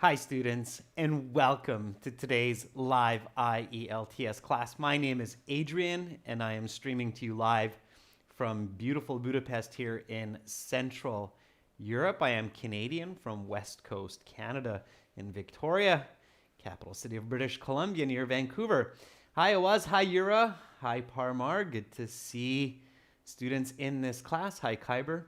Hi students, and welcome to today's live IELTS class. My name is Adrian and I am streaming to you live from beautiful Budapest here in Central Europe. I am Canadian from West Coast Canada in Victoria, capital city of British Columbia near Vancouver. Hi Awaz, hi Yura, hi Parmar, good to see students in this class. Hi Kyber.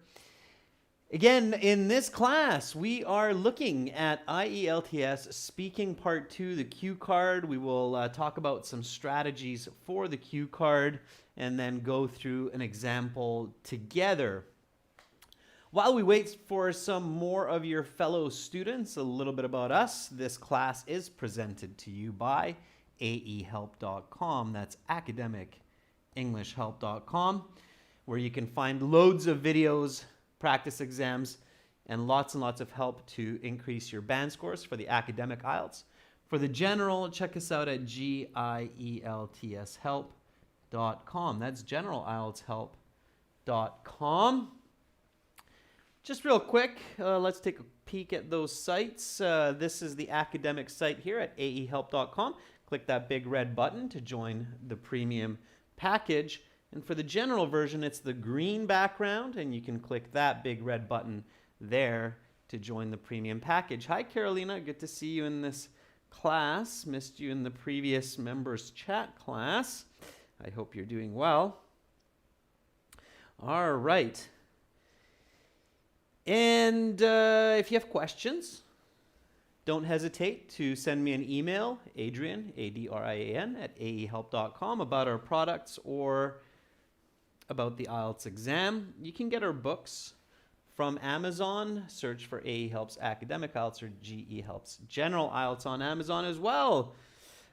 Again, in this class, we are looking at IELTS Speaking Part 2, the cue card. We will talk about some strategies for the cue card and then go through an example together. While we wait for some more of your fellow students, a little bit about us. This class is presented to you by aehelp.com. That's academicenglishhelp.com, where you can find loads of videos, practice exams, and lots of help to increase your band scores for the academic IELTS. For the general, check us out at gieltshelp.com. That's generalieltshelp.com. Just real quick, let's take a peek at those sites. This is the academic site here at aehelp.com. Click that big red button to join the premium package. And for the general version, it's the green background, and you can click that big red button there to join the premium package. Hi, Carolina. Good to see you in this class. Missed you in the previous members chat class. I hope you're doing well. All right. And if you have questions, don't hesitate to send me an email, Adrian, A-D-R-I-A-N, at aehelp.com about our products or about the IELTS exam. You can get our books from Amazon. Search for AE Helps Academic IELTS or GE Helps General IELTS on Amazon as well.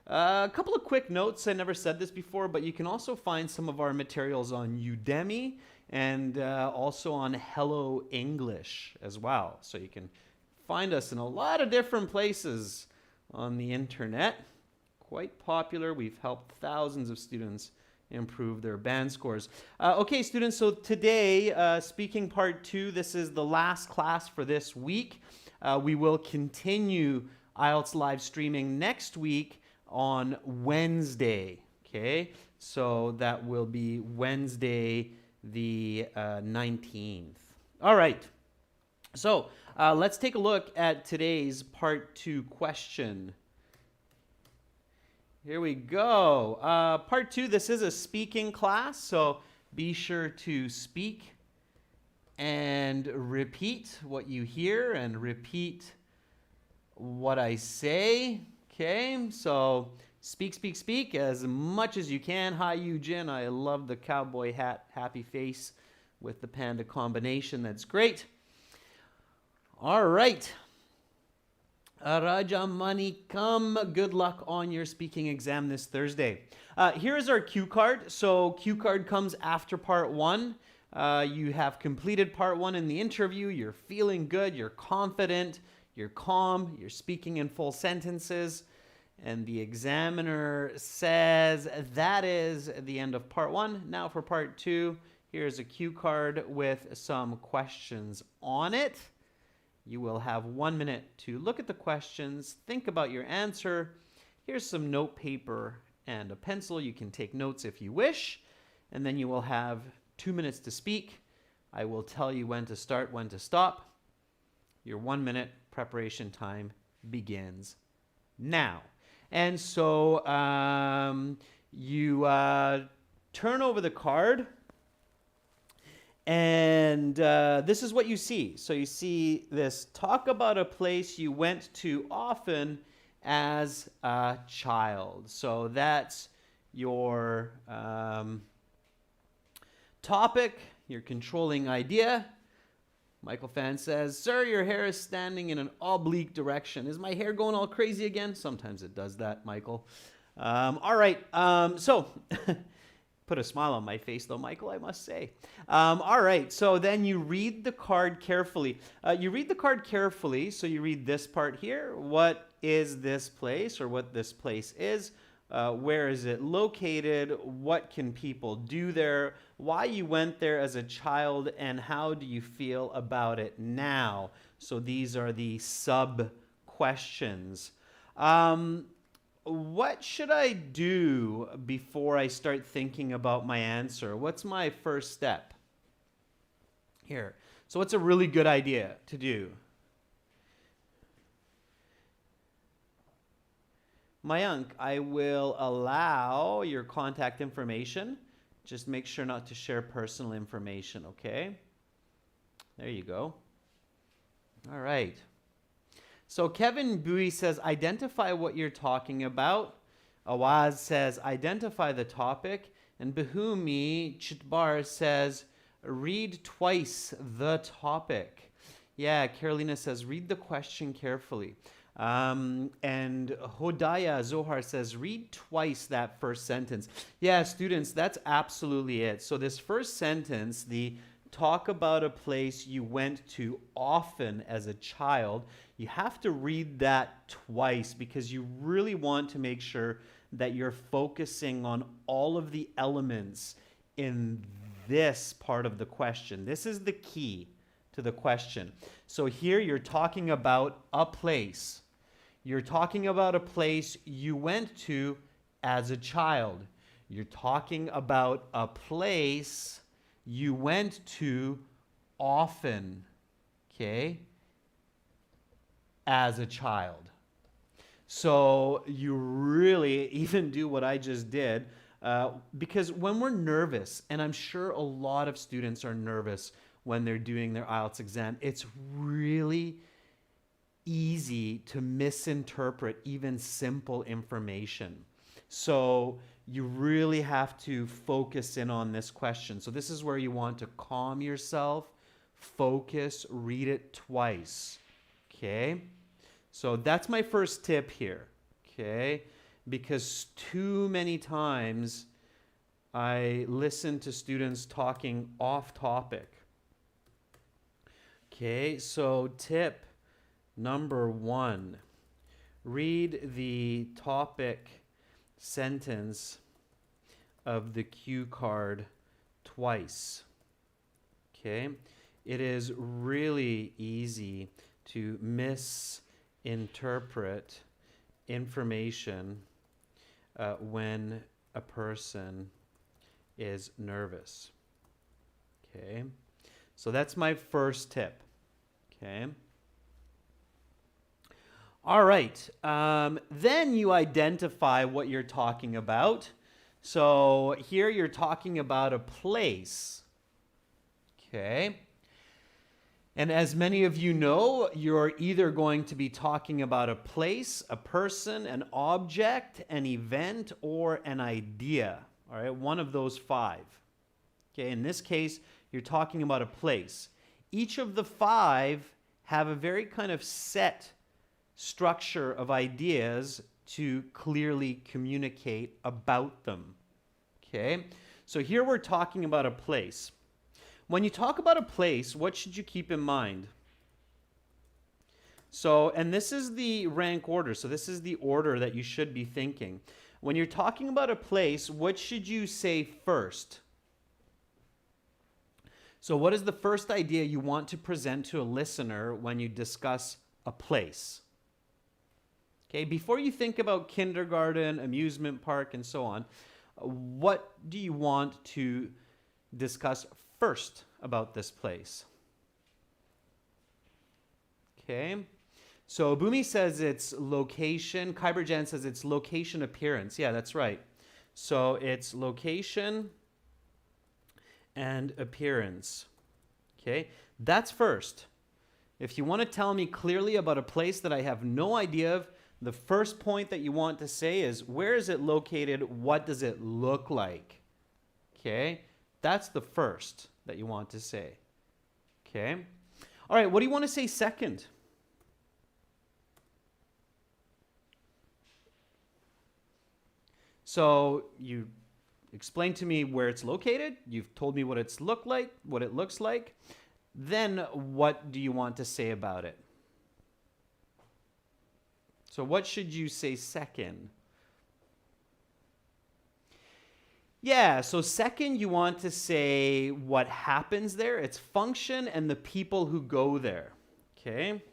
A couple of quick notes. I never said this before, but you can also find some of our materials on Udemy and also on Hello English as well. So you can find us in a lot of different places on the internet. Quite popular. We've helped thousands of students improve their band scores. Okay, students, so today, speaking part 2, this is the last class for this week. We will continue IELTS live streaming next week on Wednesday, okay? So that will be Wednesday the 19th. All right, so let's take a look at today's part 2 question. Here we go. Part 2, this is a speaking class, so be sure to speak and repeat what you hear and repeat what I say. Okay, so speak as much as you can. Hi, Eugene. I love the cowboy hat, happy face with the panda combination. That's great. All right. Raja Manikam, good luck on your speaking exam this Thursday. Here is our cue card. So cue card comes after part 1. You have completed part 1 in the interview. You're feeling good. You're confident. You're calm. You're speaking in full sentences. And the examiner says that is the end of part 1. Now for part 2, here's a cue card with some questions on it. You will have 1 minute to look at the questions, think about your answer. Here's some note paper and a pencil. You can take notes if you wish. And then you will have 2 minutes to speak. I will tell you when to start, when to stop. Your 1 minute preparation time begins now. And so you turn over the card. And this is what you see. So you see this: talk about a place you went to often as a child. So that's your topic, your controlling idea. Michael Fan says, sir, your hair is standing in an oblique direction. Is my hair going all crazy again? Sometimes it does that, Michael. All right, so put a smile on my face, though, Michael, I must say. All right, so then you read the card carefully. So you read this part here. What is this place, or what this place is? Where is it located? What can people do there? Why you went there as a child, and how do you feel about it now? So these are the sub-questions questions. What should I do before I start thinking about my answer? What's my first step here? So what's a really good idea to do? Mayank, I will allow your contact information. Just make sure not to share personal information, okay? There you go. All right. So Kevin Bowie says, identify what you're talking about. Awaz says, identify the topic. And Bahumi Chitbar says, read twice the topic. Yeah, Carolina says, read the question carefully. And Hodaya Zohar says, read twice that first sentence. Yeah, students, that's absolutely it. So this first sentence, the talk about a place you went to often as a child, you have to read that twice because you really want to make sure that you're focusing on all of the elements in this part of the question. This is the key to the question. So here you're talking about a place. You're talking about a place you went to as a child. You're talking about a place you went to often, okay, as a child. So you really even do what I just did, because when we're nervous, and I'm sure a lot of students are nervous when they're doing their IELTS exam, it's really easy to misinterpret even simple information. So you really have to focus in on this question. So this is where you want to calm yourself, focus, read it twice. Okay? So that's my first tip here. Okay? Because too many times I listen to students talking off topic. Okay, so tip number 1, read the topic sentence of the cue card twice. Okay, it is really easy to misinterpret information when a person is nervous. Okay, so that's my first tip. Okay. All right. Then you identify what you're talking about. So here you're talking about a place. Okay. And as many of you know, you're either going to be talking about a place, a person, an object, an event, or an idea. All right. One of those 5. Okay. In this case, you're talking about a place. Each of the 5 have a very kind of set structure of ideas to clearly communicate about them. Okay, so here we're talking about a place. When you talk about a place, what should you keep in mind? So, and this is the rank order. So this is the order that you should be thinking. When you're talking about a place, what should you say first? So what is the first idea you want to present to a listener when you discuss a place? Okay, before you think about kindergarten, amusement park, and so on, what do you want to discuss first about this place? Okay, so Bhumi says it's location. Kyber Jan says it's location appearance. Yeah, that's right. So it's location and appearance. Okay, that's first. If you want to tell me clearly about a place that I have no idea of, the first point that you want to say is, where is it located? What does it look like? Okay, that's the first that you want to say. Okay, all right, what do you want to say second? So you explain to me where it's located. You've told me what it looks like. Then what do you want to say about it? So what should you say second? Yeah, so second you want to say what happens there, its function, and the people who go there. Okay?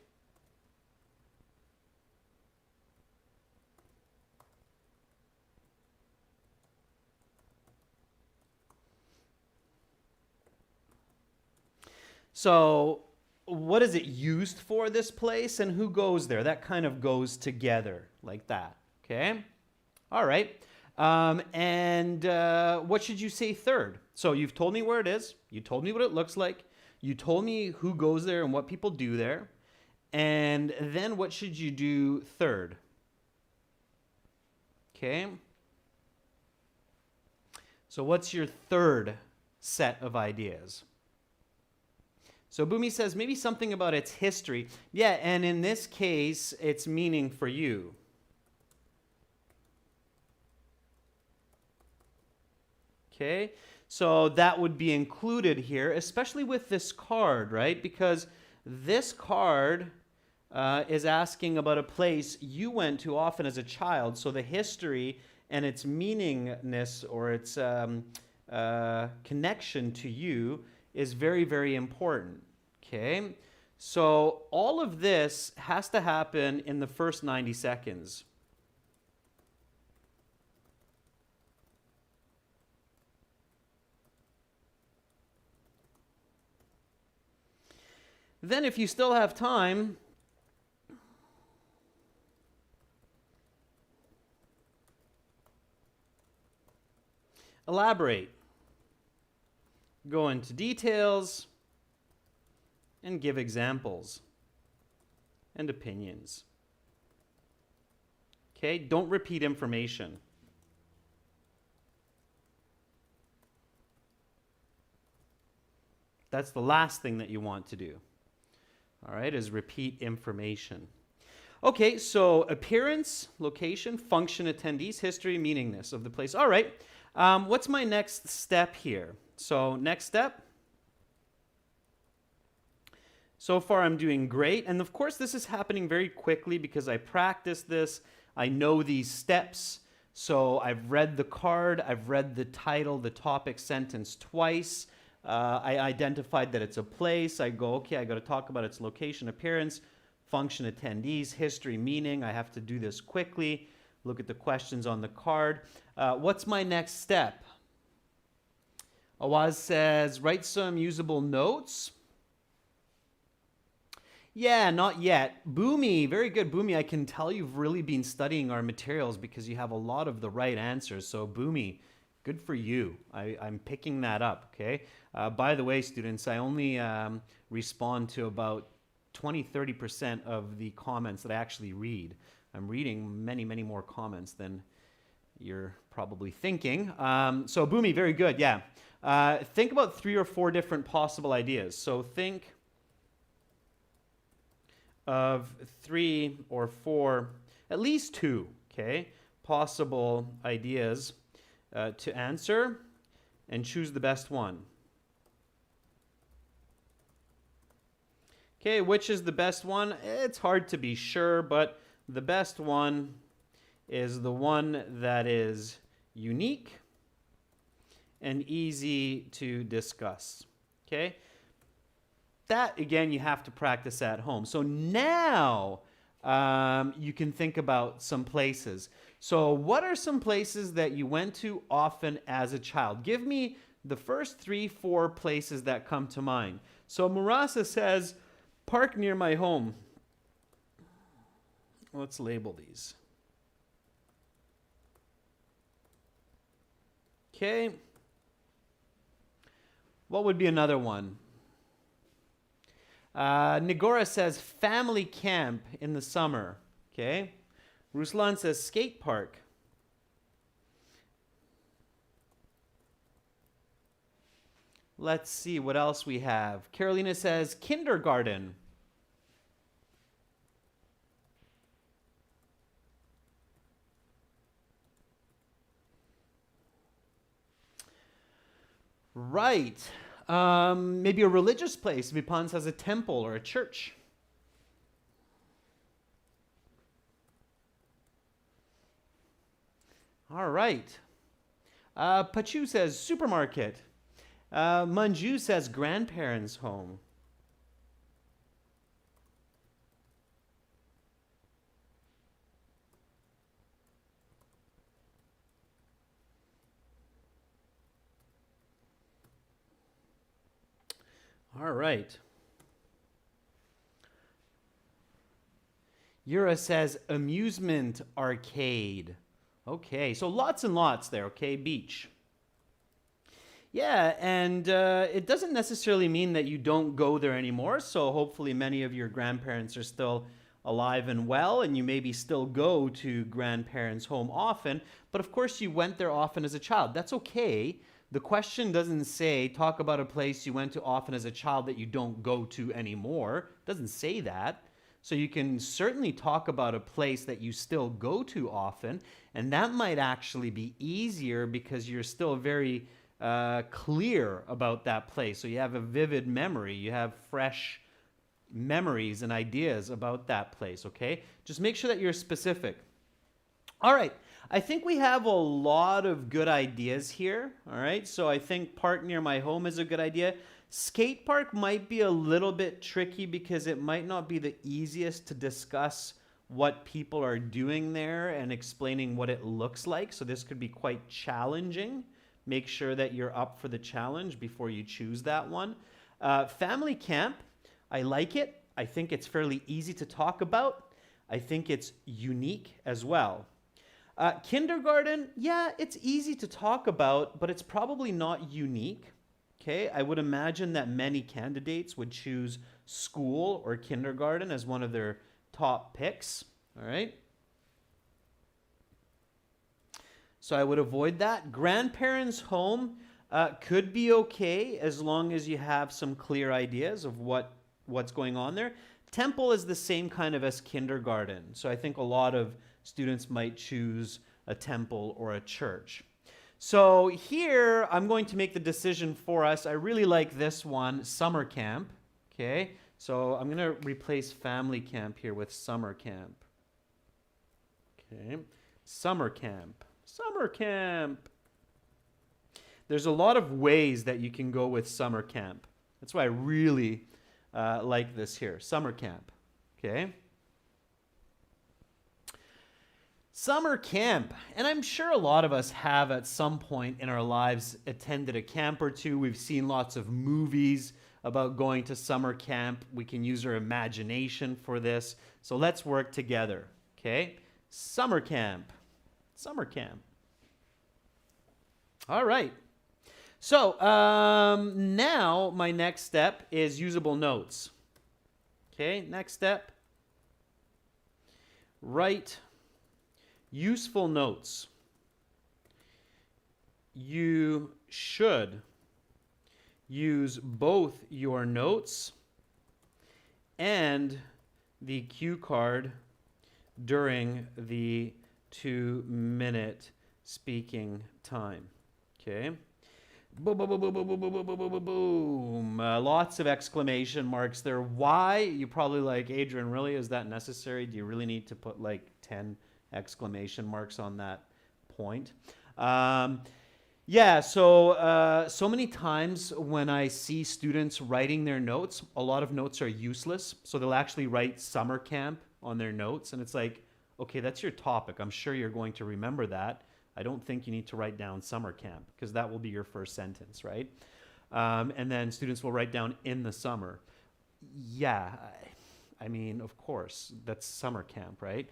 So what is it used for, this place, and who goes there? That kind of goes together like that. Okay? All right. And what should you say third? So you've told me where it is. You told me what it looks like. You told me who goes there and what people do there. And then what should you do third? Okay. So what's your third set of ideas? So Boomi says maybe something about its history. Yeah, and in this case, its meaning for you. Okay, so that would be included here, especially with this card, right? Because this card is asking about a place you went to often as a child. So the history and its meaningness or its connection to you is very, very important. Okay, so all of this has to happen in the first 90 seconds. Then if you still have time, elaborate. Go into details and give examples and opinions. Okay, don't repeat information. That's the last thing that you want to do. All right, is repeat information. Okay, so appearance, location, function, attendees, history, meaningness of the place. All right, what's my next step here? So next step. So far I'm doing great. And of course this is happening very quickly because I practiced this. I know these steps. So I've read the card, I've read the title, the topic, sentence twice. I identified that it's a place. I go, okay, I got to talk about its location, appearance, function, attendees, history, meaning. I have to do this quickly. Look at the questions on the card. What's my next step? Awaz says, write some usable notes. Yeah, not yet. Boomi, very good, Boomi. I can tell you've really been studying our materials because you have a lot of the right answers. So Boomi, good for you. I'm picking that up, okay? By the way, students, I only respond to about 20-30% of the comments that I actually read. I'm reading many, many more comments than you're probably thinking. So Boomi, very good, yeah. Think about 3 or 4 different possible ideas. So think of 3 or 4, at least 2, okay, possible ideas to answer and choose the best one. Okay, which is the best one? It's hard to be sure, but the best one is the one that is unique and easy to discuss. Okay? That, again, you have to practice at home. So now you can think about some places. So what are some places that you went to often as a child? Give me the first 3-4 places that come to mind. So Murasa says, park near my home. Let's label these. Okay. What would be another one? Nigora says family camp in the summer. Okay. Ruslan says skate park. Let's see what else we have. Carolina says kindergarten. Right. Maybe a religious place. Vipan says a temple or a church. All right. Pachu says supermarket. Manju says grandparents' home. All right. Yura says amusement arcade. Okay, so lots and lots there, okay? Beach. Yeah, and it doesn't necessarily mean that you don't go there anymore. So hopefully many of your grandparents are still alive and well, and you maybe still go to grandparents' home often. But of course, you went there often as a child. That's okay. The question doesn't say talk about a place you went to often as a child that you don't go to anymore. It doesn't say that. So you can certainly talk about a place that you still go to often, and that might actually be easier because you're still very clear about that place. So you have a vivid memory, you have fresh memories and ideas about that place, okay? Just make sure that you're specific. All right, I think we have a lot of good ideas here, all right? So I think park near my home is a good idea. Skate park might be a little bit tricky because it might not be the easiest to discuss what people are doing there and explaining what it looks like. So this could be quite challenging. Make sure that you're up for the challenge before you choose that one. Family camp, I like it. I think it's fairly easy to talk about. I think it's unique as well. Kindergarten, yeah, it's easy to talk about, but it's probably not unique. Okay, I would imagine that many candidates would choose school or kindergarten as one of their top picks. All right. So I would avoid that. Grandparents' home could be okay as long as you have some clear ideas of what's going on there. Temple is the same kind of as kindergarten. So I think a lot of students might choose a temple or a church. So here, I'm going to make the decision for us. I really like this one, summer camp. Okay, so I'm going to replace family camp here with summer camp. Okay, summer camp. Summer camp. There's a lot of ways that you can go with summer camp. That's why I really like this here, summer camp. Okay. Summer camp, and I'm sure a lot of us have at some point in our lives attended a camp or two. We've seen lots of movies about going to summer camp. We can use our imagination for this. So let's work together, okay? Summer camp. Summer camp. All right. So now my next step is usable notes. Okay, next step. Write useful notes. You should use both your notes and the cue card during the 2-minute speaking time. Okay. Boom, boom, boom, boom, boom, boom, boom, boom, boom, boom, boom. Lots of exclamation marks there. Why? You're probably like, Adrian, really? Is that necessary? Do you really need to put like 10 exclamation marks on that point? Yeah, so many times when I see students writing their notes, a lot of notes are useless. So they'll actually write summer camp on their notes. And it's like, okay, that's your topic. I'm sure you're going to remember that. I don't think you need to write down summer camp because that will be your first sentence, right? And then students will write down in the summer. Yeah, I mean, of course, that's summer camp, right?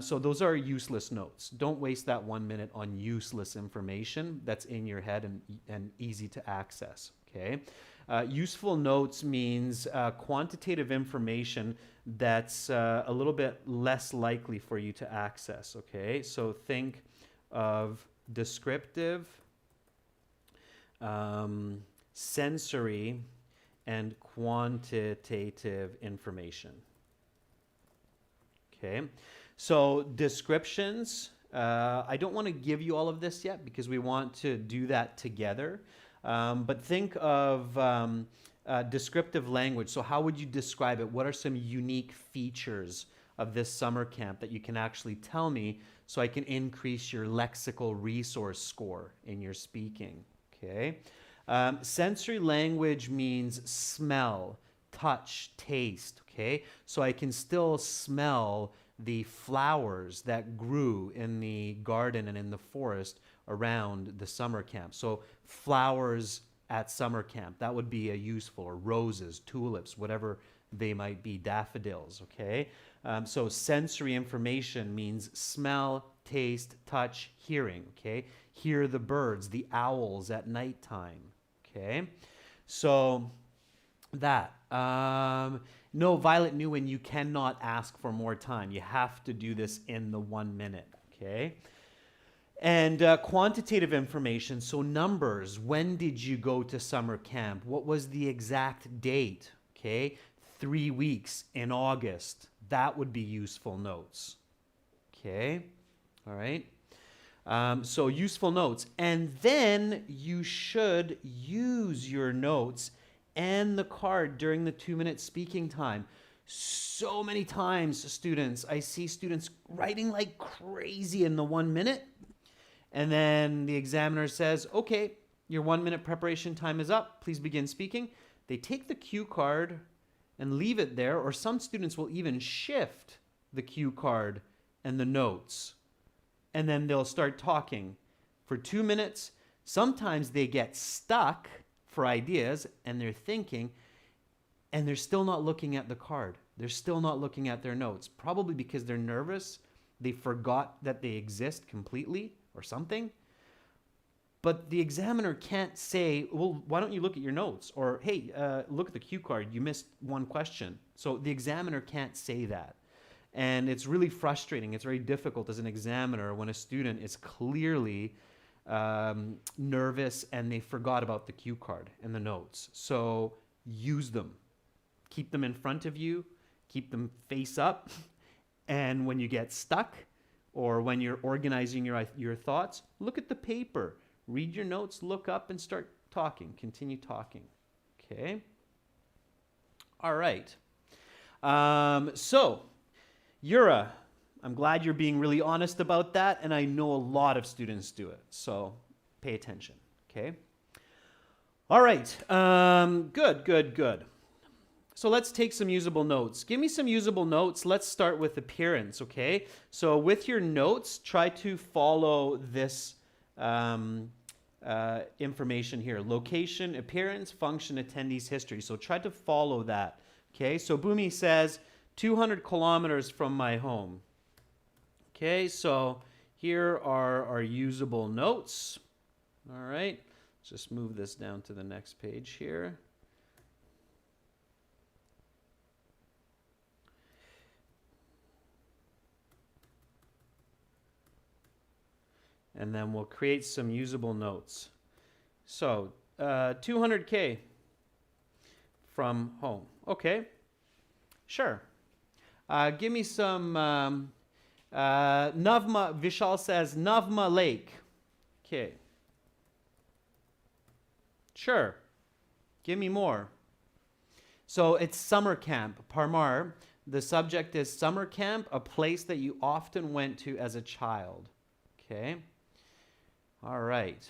So those are useless notes. Don't waste that 1 minute on useless information that's in your head and easy to access, okay? Useful notes means quantitative information that's a little bit less likely for you to access, okay? So think of descriptive, sensory, and quantitative information. Okay, so descriptions, I don't want to give you all of this yet because we want to do that together. But think of descriptive language. So how would you describe it? What are some unique features of this summer camp that you can actually tell me so I can increase your lexical resource score in your speaking? Okay. Sensory language means smell, touch, taste, okay? So I can still smell the flowers that grew in the garden and in the forest around the summer camp. So flowers at summer camp. That would be a useful, or roses, tulips, whatever they might be, daffodils, okay? So sensory information means smell, taste, touch, hearing, okay? Hear the birds, the owls at nighttime, okay? So that. No, Violet Nguyen, you cannot ask for more time. You have to do this in the 1 minute, okay? And quantitative information, so numbers. When did you go to summer camp? What was the exact date? Okay, 3 weeks in August. That would be useful notes. Okay, all right. So useful notes. And then you should use your notes and the card during the 2-minute speaking time. So many times, students, I see students writing like crazy in the 1 minute. And then the examiner says, okay, your 1 minute preparation time is up. Please begin speaking. They take the cue card and leave it there, or some students will even shift the cue card and the notes. And then they'll start talking for 2 minutes. Sometimes they get stuck for ideas and they're thinking, and they're still not looking at the card. They're still not looking at their notes, probably because they're nervous. They forgot that they exist completely or something. But the examiner can't say, well, why don't you look at your notes? Or, hey, look at the cue card. You missed one question. So the examiner can't say that. And it's really frustrating. It's very difficult as an examiner when a student is clearly nervous and they forgot about the cue card and the notes. So use them. Keep them in front of you. Keep them face up. And when you get stuck, or when you're organizing your thoughts, look at the paper, read your notes, look up and start talking, continue talking, okay? All right. So, Yura, I'm glad you're being really honest about that, and I know a lot of students do it, so pay attention, okay? All right, good. So let's take some usable notes. Give me some usable notes. Let's start with appearance, okay? So with your notes, try to follow this information here. Location, appearance, function, attendees, history. So try to follow that, okay? So Bhumi says, 200 kilometers from my home. Okay, so here are our usable notes. All right, let's just move this down to the next page here. And then we'll create some usable notes. So 200K from home. Okay, sure. Give me some Navma. Vishal says Navma Lake. Okay, sure. Give me more. So it's summer camp. Parmar. The subject is summer camp, a place that you often went to as a child. Okay. All right.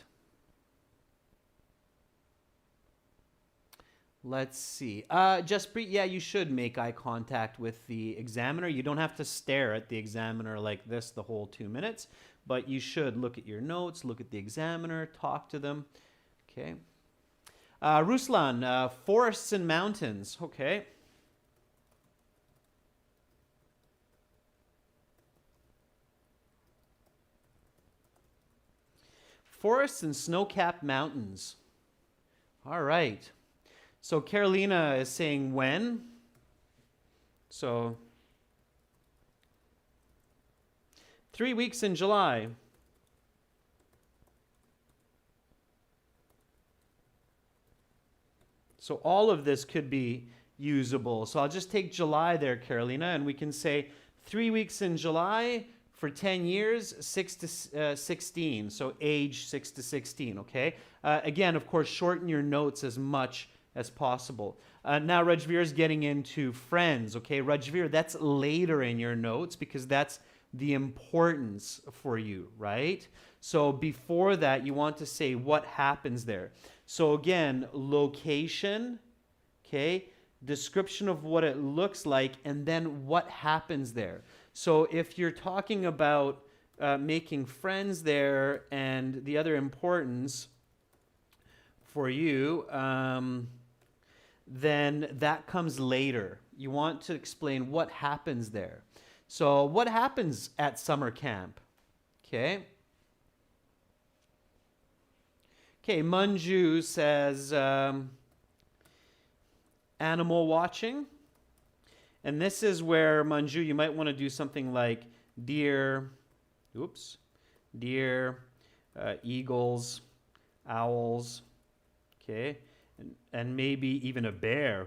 Let's see. Jaspreet, yeah, you should make eye contact with the examiner. You don't have to stare at the examiner like this the whole 2 minutes, but you should look at your notes, look at the examiner, talk to them. Okay. Ruslan, forests and mountains. Okay. Forests and snow-capped mountains. All right. So Carolina is saying when. So 3 weeks in July. So all of this could be usable. So I'll just take July there, Carolina, and we can say 3 weeks in July. For 10 years, 6 to 16, so age 6 to 16, okay? Again, of course, shorten your notes as much as possible. Now, Rajveer is getting into friends, okay? Rajveer, that's later in your notes because that's the importance for you, right? So before that, you want to say what happens there. So again, location, okay? Description of what it looks like, and then what happens there. So if you're talking about making friends there and the other importance, for you, then that comes later. You want to explain what happens there. So what happens at summer camp? Okay. Okay, Manju says animal watching. And this is where, Manju, you might want to do something like deer, eagles, owls, okay, and maybe even a bear,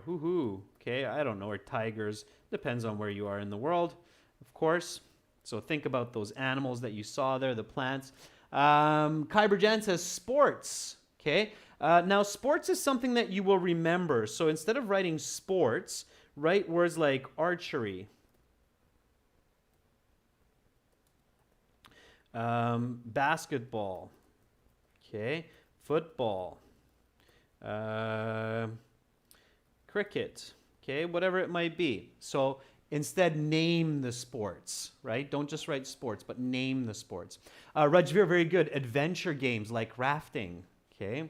okay, I don't know, or tigers, depends on where you are in the world, of course. So think about those animals that you saw there, the plants. Kyber Jan says sports, okay. Now, sports is something that you will remember. So instead of writing sports, write words like archery, basketball, okay, football, cricket, okay, whatever it might be. So instead, name the sports, right? Don't just write sports, but name the sports. Rajveer, very good. Adventure games like rafting, okay.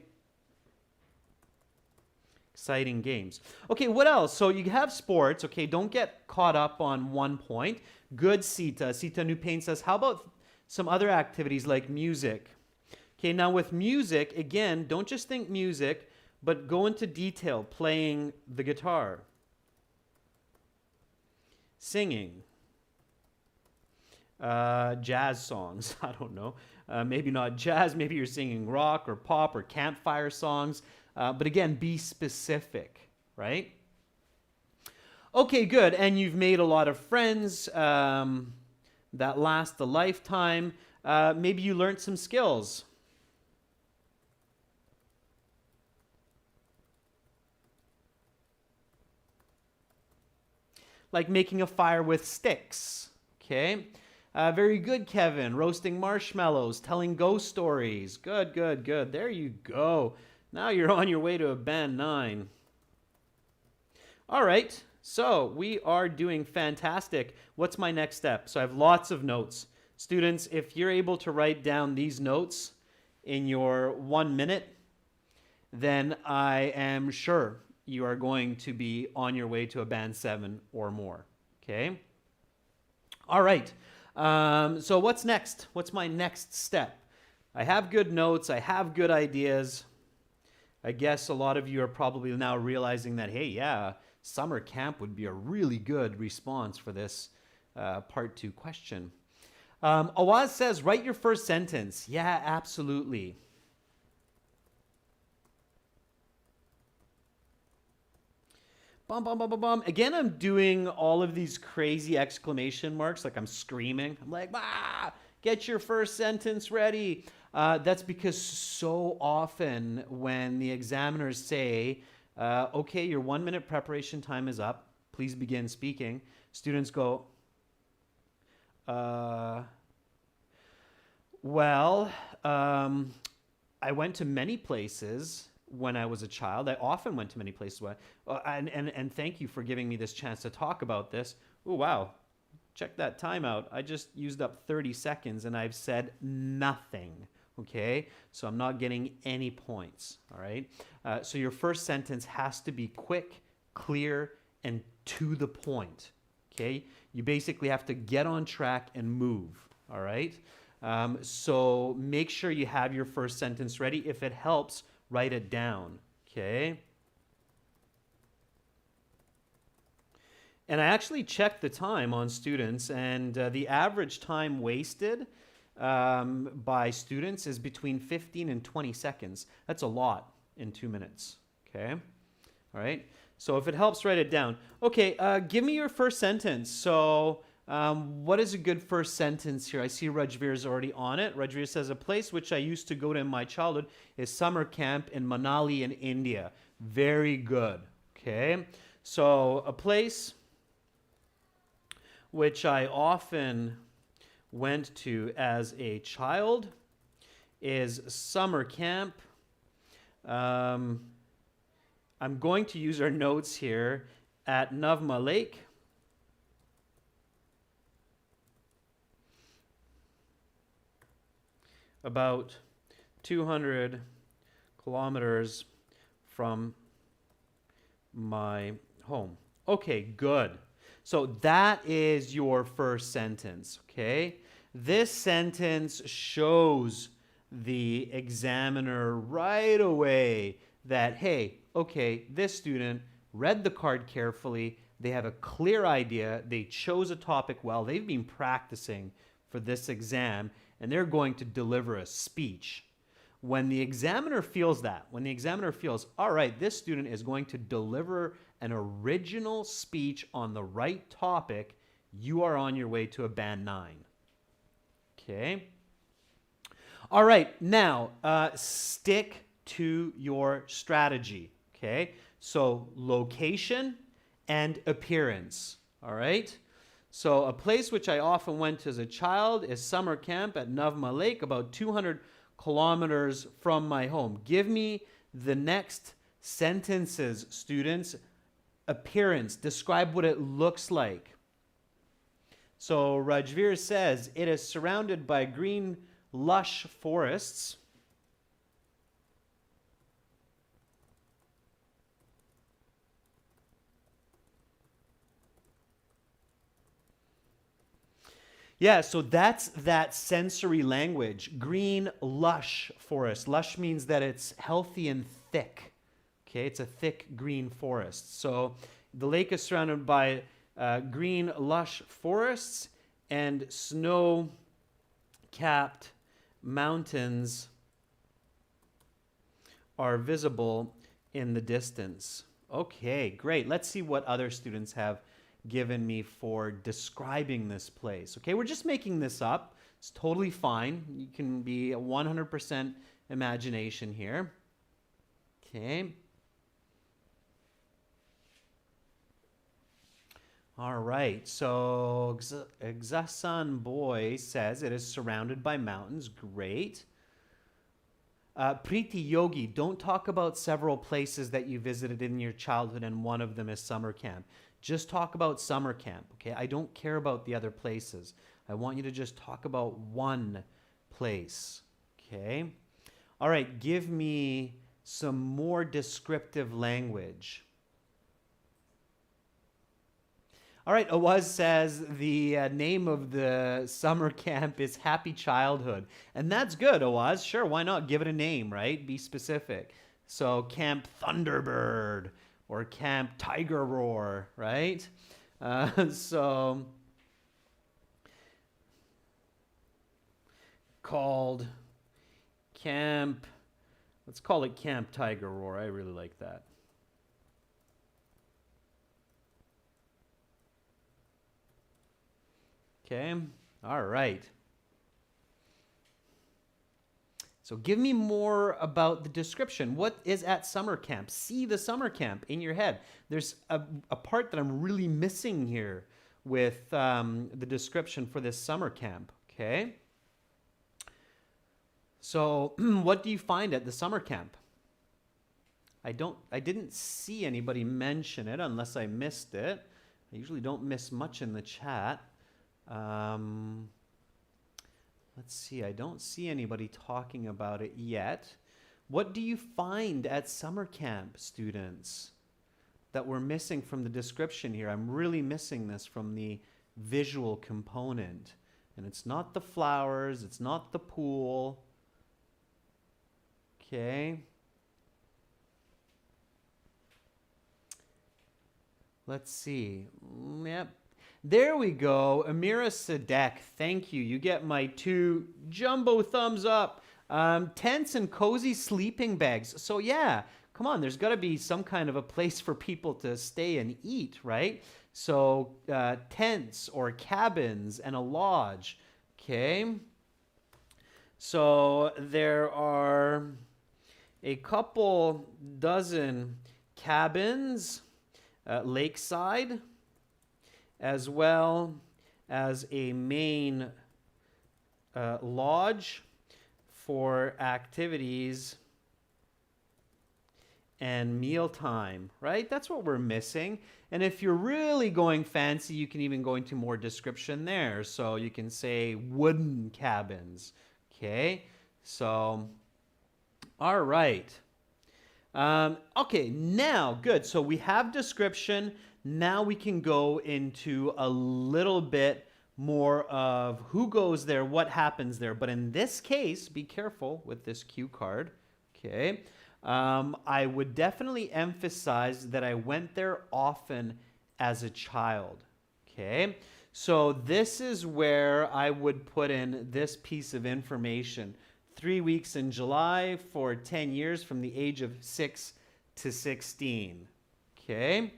Exciting games. Okay, what else? So you have sports, okay, don't get caught up on one point. Good, Sita. Sita Nupain says, how about some other activities like music? Okay, now with music, again, don't just think music, but go into detail, playing the guitar, singing, jazz songs, I don't know. Maybe not jazz, maybe you're singing rock or pop or campfire songs. But again, be specific, right? Okay, good. And you've made a lot of friends that last a lifetime. Maybe you learned some skills. Like making a fire with sticks, okay? Very good, Kevin. Roasting marshmallows, telling ghost stories. Good, good, good. There you go. Now you're on your way to a band 9. All right, so we are doing fantastic. What's my next step? So I have lots of notes. Students, if you're able to write down these notes in your 1 minute, then I am sure you are going to be on your way to a band 7 or more, okay? All right, so what's next? What's my next step? I have good notes, I have good ideas. I guess a lot of you are probably now realizing that, hey, yeah, summer camp would be a really good response for this part 2 question. Awaz says, write your first sentence. Yeah, absolutely. Bum, bum, bum, bum, bum. Again, I'm doing all of these crazy exclamation marks, like I'm screaming. I'm like, ah, get your first sentence ready. That's because so often when the examiners say, okay, your 1 minute preparation time is up, please begin speaking, students go, well, I went to many places when I was a child. I often went to many places. And thank you for giving me this chance to talk about this. Oh, wow. Check that time out. I just used up 30 seconds and I've said nothing. Okay, so I'm not getting any points, all right? So your first sentence has to be quick, clear, and to the point, okay? You basically have to get on track and move, all right? So make sure you have your first sentence ready. If it helps, write it down, okay? And I actually checked the time on students, and the average time wasted by students is between 15 and 20 seconds. That's a lot in 2 minutes, okay? All right, so if it helps, write it down. Okay, give me your first sentence. So what is a good first sentence here? I see Rajveer's already on it. Rajveer says, a place which I used to go to in my childhood is summer camp in Manali in India. Very good, okay? So a place which I often went to as a child is summer camp. I'm going to use our notes here at Navma Lake. About 200 kilometers from my home. Okay, good. So that is your first sentence, okay? This sentence shows the examiner right away that, hey, okay, this student read the card carefully, they have a clear idea, they chose a topic well, they've been practicing for this exam, and they're going to deliver a speech. When the examiner feels that, when the examiner feels, all right, this student is going to deliver an original speech on the right topic, you are on your way to a band 9. Okay? All right, now stick to your strategy. Okay? So location and appearance. All right? So a place which I often went to as a child is summer camp at Navma Lake, about 200 kilometers from my home. Give me the next sentences, students. Appearance. Describe what it looks like. So Rajveer says, it is surrounded by green, lush forests. Yeah, so that's that sensory language. Green, lush forest. Lush means that it's healthy and thick. Okay, it's a thick green forest. So the lake is surrounded by green, lush forests and snow-capped mountains are visible in the distance. Okay, great. Let's see what other students have given me for describing this place. Okay, we're just making this up. It's totally fine. You can be a 100% imagination here. Okay. All right, so Exasan Boy says it is surrounded by mountains. Great. Preeti Yogi, don't talk about several places that you visited in your childhood and one of them is summer camp. Just talk about summer camp, okay? I don't care about the other places. I want you to just talk about one place, okay? All right, give me some more descriptive language. All right, Awaz says the name of the summer camp is Happy Childhood. And that's good, Awaz. Sure, why not? Give it a name, right? Be specific. So Camp Thunderbird or Camp Tiger Roar, right? So called Camp, let's call it Camp Tiger Roar. I really like that. Okay, all right. So give me more about the description. What is at summer camp? See the summer camp in your head. There's a part that I'm really missing here with the description for this summer camp, okay? So what do you find at the summer camp? I didn't see anybody mention it unless I missed it. I usually don't miss much in the chat. Let's see, I don't see anybody talking about it yet. What do you find at summer camp, students, that we're missing from the description here? I'm really missing this from the visual component. And it's not the flowers, it's not the pool. Okay. Let's see. Yep. There we go. Amira Sadek, thank you. You get my 2 jumbo thumbs up. Tents and cozy sleeping bags. So yeah, come on, there's got to be some kind of a place for people to stay and eat, right? So tents or cabins and a lodge, okay? So there are a couple dozen cabins lakeside, as well as a main lodge for activities and mealtime, right? That's what we're missing. And if you're really going fancy, you can even go into more description there. So you can say wooden cabins, okay? So, all right. Okay, now, good. So we have description. Now we can go into a little bit more of who goes there, what happens there. But in this case, be careful with this cue card. Okay. I would definitely emphasize that I went there often as a child. Okay. So this is where I would put in this piece of information. 3 weeks in July for 10 years from the age of 6 to 16. Okay.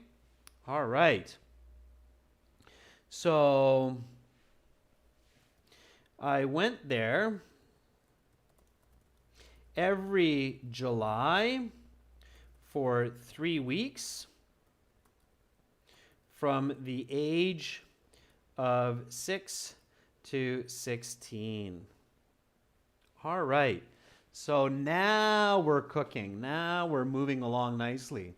All right. So I went there every July for 3 weeks from the age of 6 to 16. All right. So now we're cooking. Now we're moving along nicely.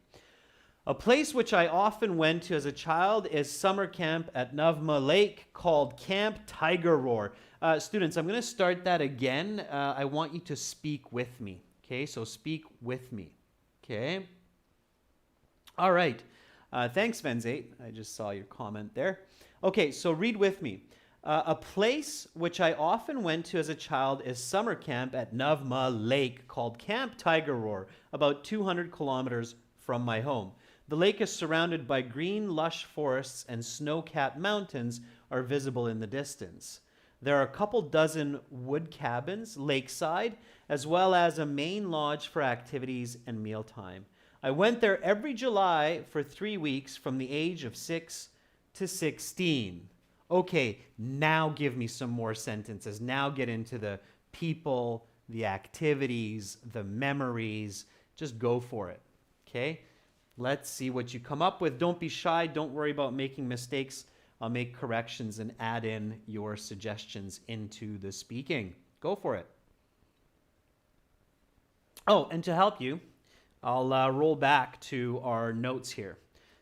A place which I often went to as a child is summer camp at Navma Lake called Camp Tiger Roar. Students, I'm going to start that again. I want you to speak with me. Okay, so speak with me. Okay. All right. Thanks, Venzate. I just saw your comment there. Okay, so read with me. A place which I often went to as a child is summer camp at Navma Lake called Camp Tiger Roar, about 200 kilometers from my home. The lake is surrounded by green, lush forests, and snow-capped mountains are visible in the distance. There are a couple dozen wood cabins lakeside, as well as a main lodge for activities and mealtime. I went there every July for 3 weeks from the age of 6 to 16. Okay, now give me some more sentences. Now get into the people, the activities, the memories. Just go for it. Okay? Let's see what you come up with. Don't be shy. Don't worry about making mistakes. I'll make corrections and add in your suggestions into the speaking. Go for it. Oh, and to help you, I'll roll back to our notes here.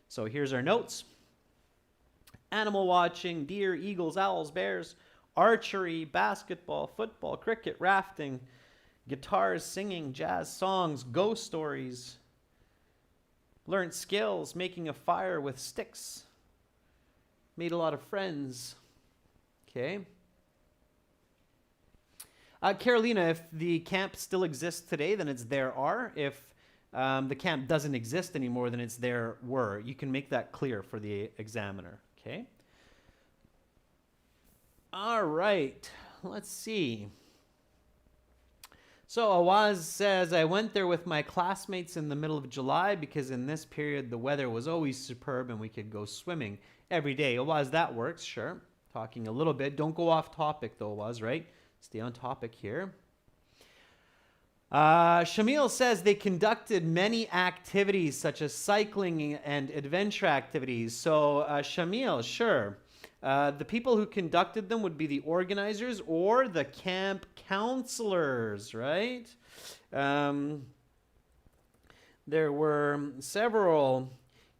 So here's our notes. Animal watching, deer, eagles, owls, bears, archery, basketball, football, cricket, rafting, guitars, singing, jazz, songs, ghost stories, learned skills, making a fire with sticks, made a lot of friends. Okay. Carolina, if the camp still exists today, then it's there are. If the camp doesn't exist anymore, then it's there were. You can make that clear for the examiner. Okay. All right. Let's see. So Awaz says, I went there with my classmates in the middle of July because in this period the weather was always superb and we could go swimming every day. Awaz, that works, sure. Talking a little bit. Don't go off topic though, Awaz, right? Stay on topic here. Shamil says they conducted many activities such as cycling and adventure activities. So Shamil, sure. The people who conducted them would be the organizers or the camp counselors, right? There were several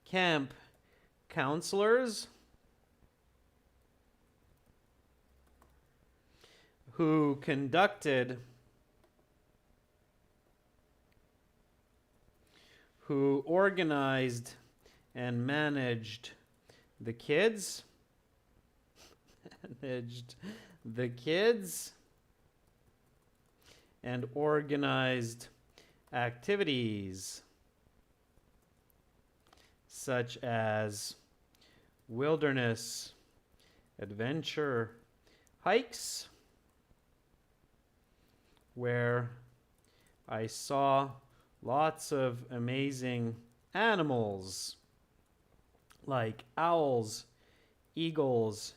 camp counselors who organized and managed the kids. And organized activities such as wilderness adventure hikes, where I saw lots of amazing animals like owls, eagles,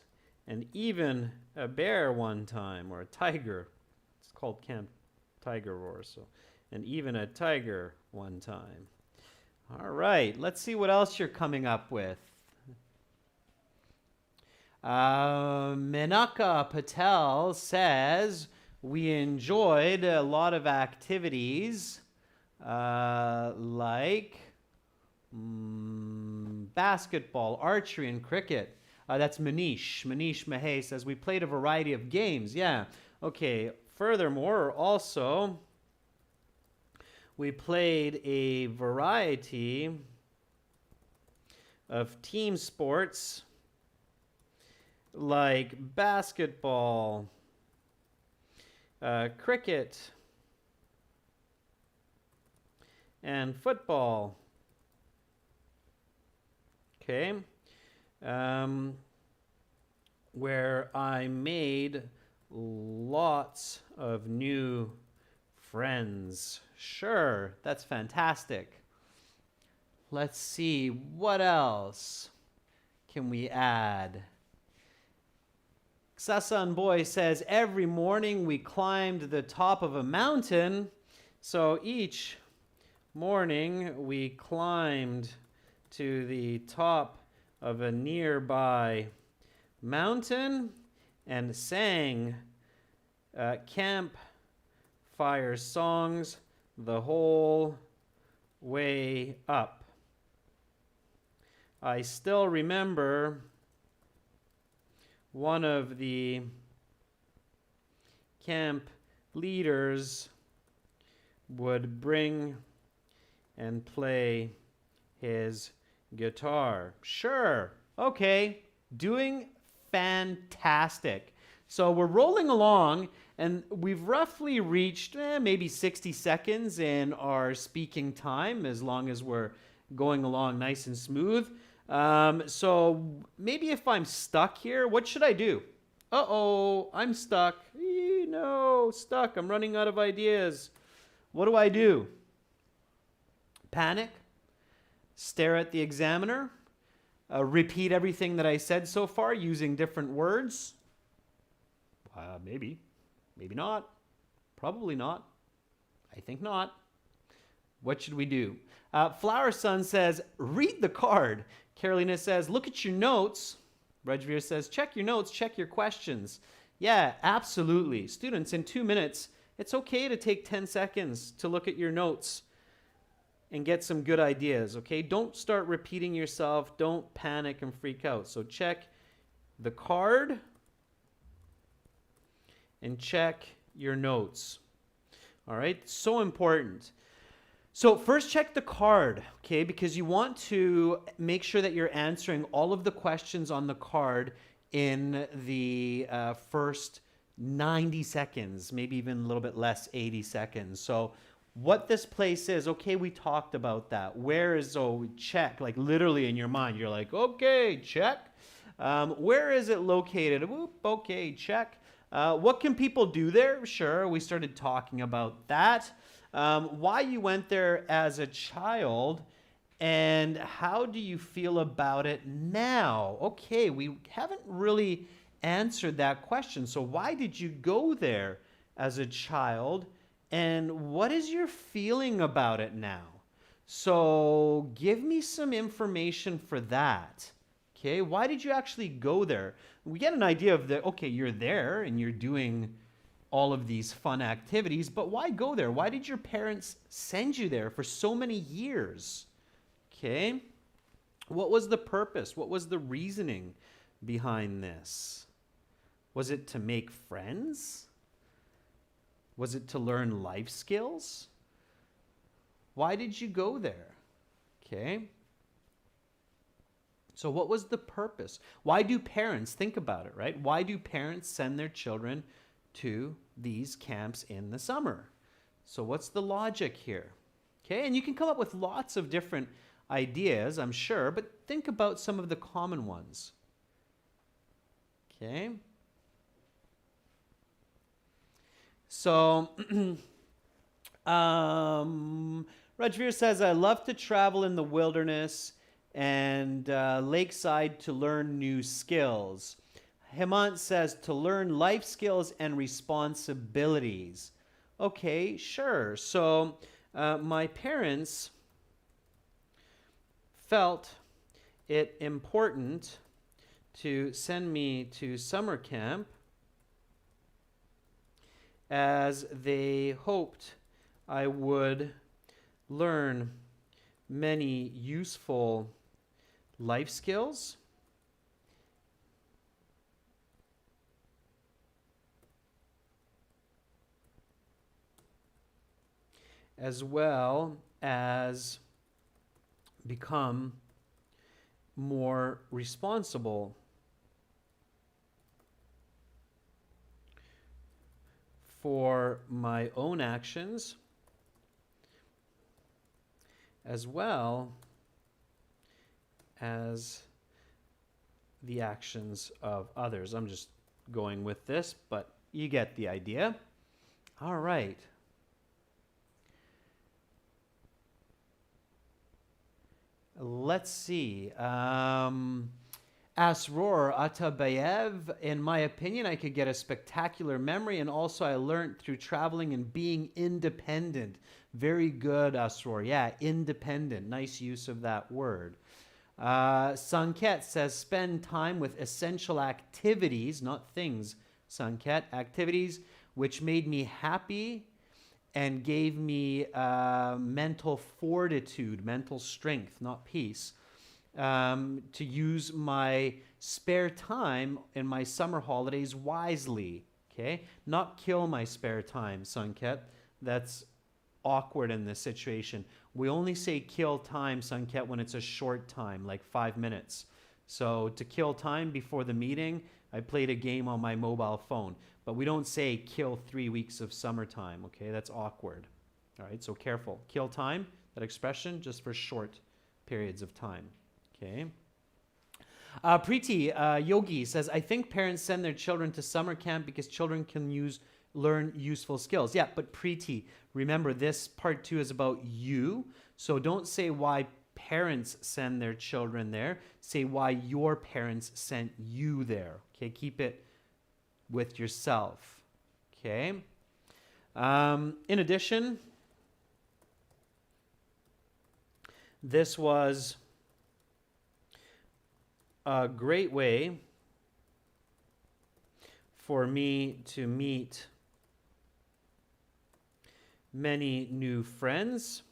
and even a bear one time, or a tiger. It's called Camp Tiger Roar. So, and even a tiger one time. All right, let's see what else you're coming up with. Menaka Patel says, we enjoyed a lot of activities like basketball, archery, and cricket. That's Manish. Manish Mahay says, we played a variety of games. Yeah. Okay. Furthermore, also, We played a variety of team sports like basketball, cricket, and football. Okay. Where I made lots of new friends. Sure, that's fantastic. Let's see, what else can we add? Sasan Boy says, every morning we climbed the top of a mountain. So each morning we climbed to the top of a nearby mountain and sang campfire songs the whole way up. I still remember one of the camp leaders would bring and play his guitar. Sure. Okay. Doing fantastic. So we're rolling along, and we've roughly reached maybe 60 seconds in our speaking time, as long as we're going along nice and smooth. So maybe if I'm stuck here, what should I do? Uh-oh, I'm stuck. No, stuck. I'm running out of ideas. What do I do? Panic? Stare at the examiner? Repeat everything that I said so far using different words? Maybe. Maybe not. Probably not. I think not. What should we do? Flower Sun says, read the card. Carolina says, look at your notes. Rajveer says, check your notes, check your questions. Yeah, absolutely. Students, in 2 minutes, it's okay to take 10 seconds to look at your notes and get some good ideas, okay? Don't start repeating yourself. Don't panic and freak out. So check the card and check your notes. All right, so important. So first check the card, okay? Because you want to make sure that you're answering all of the questions on the card in the first 90 seconds, maybe even a little bit less, 80 seconds. So what this place is, okay, we talked about that. Where is, check, like literally in your mind. You're like, okay, check. Where is it located? Whoop, okay, check. What can people do there? Sure, we started talking about that. Why you went there as a child, and how do you feel about it now? Okay, we haven't really answered that question. So why did you go there as a child? And what is your feeling about it now? So give me some information for that. Okay, why did you actually go there? We get an idea of okay, you're there and you're doing all of these fun activities, but why go there? Why did your parents send you there for so many years? Okay, what was the purpose? What was the reasoning behind this? Was it to make friends? Was it to learn life skills? Why did you go there? Okay. So what was the purpose? Why do parents, think about it, right? Why do parents send their children to these camps in the summer? So what's the logic here? Okay, and you can come up with lots of different ideas, I'm sure, but think about some of the common ones. Okay. So, Rajveer says, I love to travel in the wilderness and lakeside to learn new skills. Hemant says, to learn life skills and responsibilities. Okay, sure. So, my parents felt it important to send me to summer camp as they hoped I would learn many useful life skills as well as become more responsible for my own actions as well as the actions of others. I'm just going with this, but you get the idea. All right. Let's see. Asror Atabayev, in my opinion, I could get a spectacular memory, and also I learned through traveling and being independent. Very good, Asror. Yeah, independent. Nice use of that word. Sanket says, spend time with essential activities, not things, Sanket, activities which made me happy and gave me mental fortitude, mental strength, not peace, to use my spare time in my summer holidays wisely, okay? Not kill my spare time, Sanket. That's awkward in this situation. We only say kill time, Sanket, when it's a short time, like 5 minutes. So to kill time before the meeting, I played a game on my mobile phone. But we don't say kill 3 weeks of summertime, okay? That's awkward. All right, so careful. Kill time, that expression, just for short periods of time, okay? Preeti Yogi says, I think parents send their children to summer camp because children can learn useful skills. Yeah, but Preeti, remember this part 2 is about you. So don't say why parents send their children there. Say why your parents sent you there, okay? Keep it with yourself, okay? In addition, this was a great way for me to meet many new friends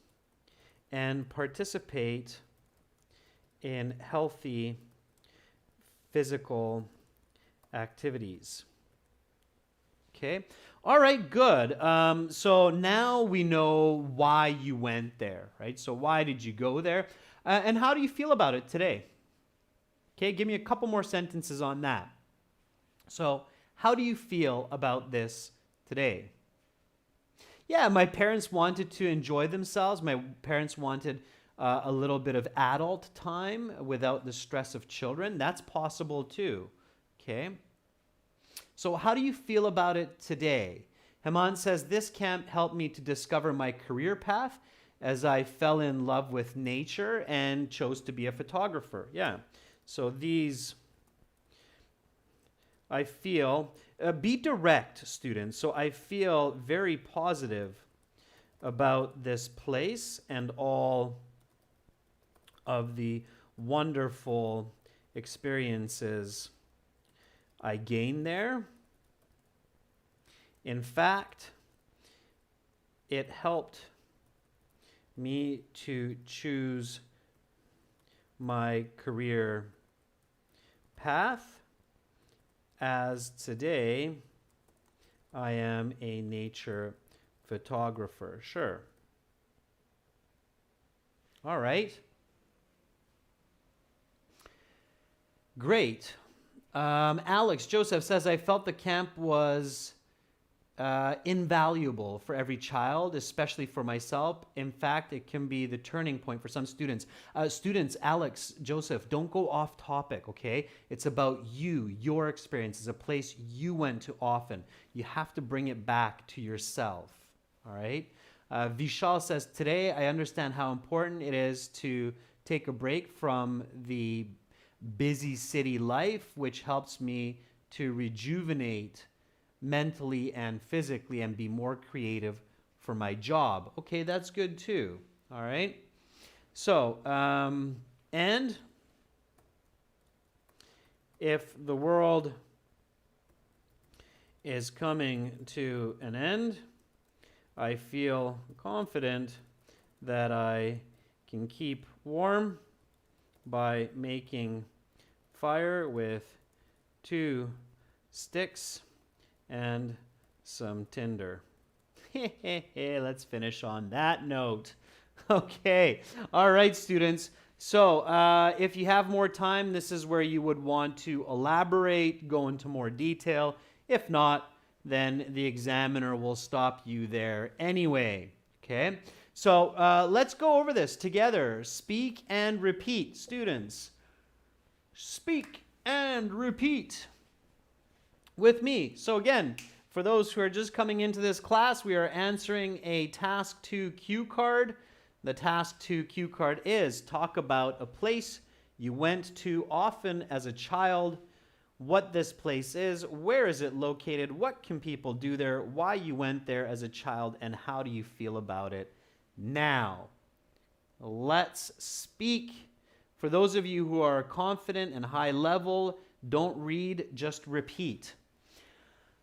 and participate in healthy physical activities. Okay. All right, good. So now we know why you went there, right? So why did you go there? And how do you feel about it today? Okay, give me a couple more sentences on that. So how do you feel about this today? Yeah, my parents wanted to enjoy themselves. My parents wanted a little bit of adult time without the stress of children. That's possible too, okay? So how do you feel about it today? Hemant says, this camp helped me to discover my career path as I fell in love with nature and chose to be a photographer. Yeah, so these, I feel, be direct, students. So I feel very positive about this place and all of the wonderful experiences I gained there. In fact, it helped me to choose my career path, as today I am a nature photographer. Sure. All right. Great. Alex Joseph says, I felt the camp was invaluable for every child, especially for myself. In fact, it can be the turning point for some students. Students, Alex Joseph, don't go off topic, okay? It's about you, your experience. It's a place you went to often. You have to bring it back to yourself, all right? Vishal says, today I understand how important it is to take a break from the busy city life, which helps me to rejuvenate mentally and physically and be more creative for my job. Okay, that's good too. All right. So, and if the world is coming to an end, I feel confident that I can keep warm by making fire with 2 sticks and some tinder. Let's finish on that note. Okay. All right, students. So if you have more time, this is where you would want to elaborate, go into more detail. If not, then the examiner will stop you there anyway. Okay. So let's go over this together. Speak and repeat, students. Speak and repeat with me. So again, for those who are just coming into this class, we are answering a Task 2 cue card. The Task 2 cue card is talk about a place you went to often as a child, what this place is, where is it located, what can people do there, why you went there as a child, and how do you feel about it now. Let's speak. For those of you who are confident and high level, don't read, just repeat.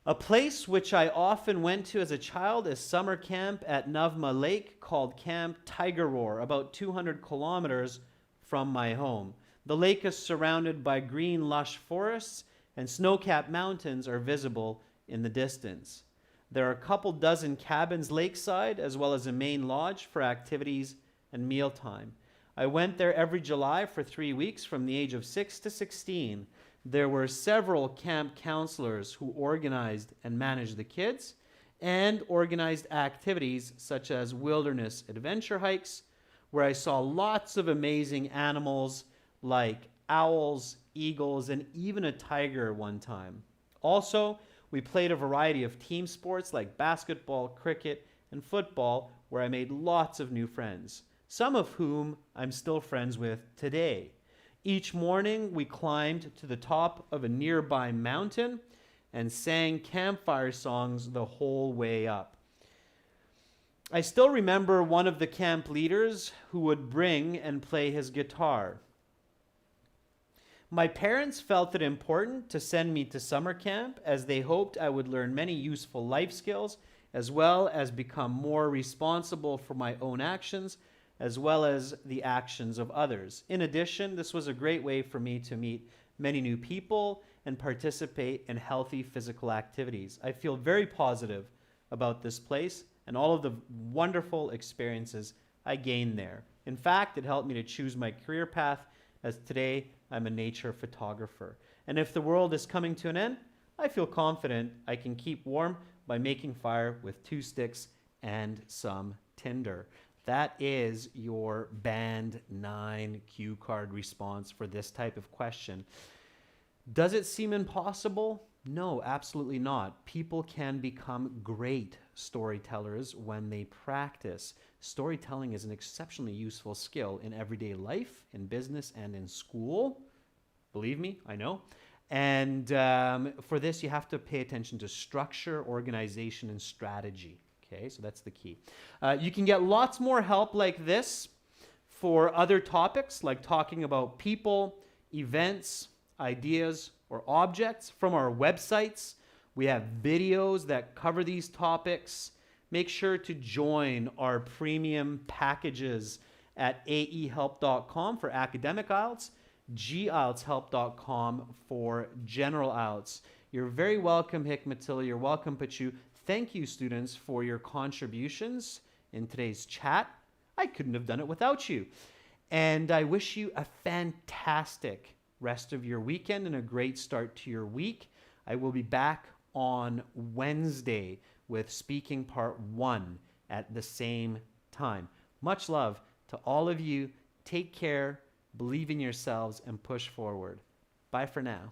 A place which I often went to as a child is summer camp at Navma Lake called Camp Tiger Roar, about 200 kilometers from my home. The lake is surrounded by green, lush forests, and snow-capped mountains are visible in the distance. There are a couple dozen cabins lakeside, as well as a main lodge for activities and mealtime. I went there every July for 3 weeks from the age of 6 to 16. There were several camp counselors who organized and managed the kids and organized activities such as wilderness adventure hikes, where I saw lots of amazing animals like owls, eagles, and even a tiger one time. Also, we played a variety of team sports like basketball, cricket, and football, where I made lots of new friends, some of whom I'm still friends with today. Each morning, we climbed to the top of a nearby mountain and sang campfire songs the whole way up. I still remember one of the camp leaders who would bring and play his guitar. My parents felt it important to send me to summer camp as they hoped I would learn many useful life skills as well as become more responsible for my own actions as well as the actions of others. In addition, this was a great way for me to meet many new people and participate in healthy physical activities. I feel very positive about this place and all of the wonderful experiences I gained there. In fact, it helped me to choose my career path, as today I'm a nature photographer. And if the world is coming to an end, I feel confident I can keep warm by making fire with 2 sticks and some tinder. That is your Band 9 cue card response for this type of question. Does it seem impossible? No, absolutely not. People can become great storytellers when they practice. Storytelling is an exceptionally useful skill in everyday life, in business, and in school. Believe me, I know. And for this, you have to pay attention to structure, organization, and strategy. Okay, so that's the key. You can get lots more help like this for other topics, like talking about people, events, ideas, or objects from our websites. We have videos that cover these topics. Make sure to join our premium packages at aehelp.com for academic IELTS, gieltshelp.com for general IELTS. You're very welcome, Hikmatilla. You're welcome, Pachu. Thank you, students, for your contributions in today's chat. I couldn't have done it without you. And I wish you a fantastic rest of your weekend and a great start to your week. I will be back on Wednesday with speaking part 1 at the same time. Much love to all of you. Take care, believe in yourselves, and push forward. Bye for now.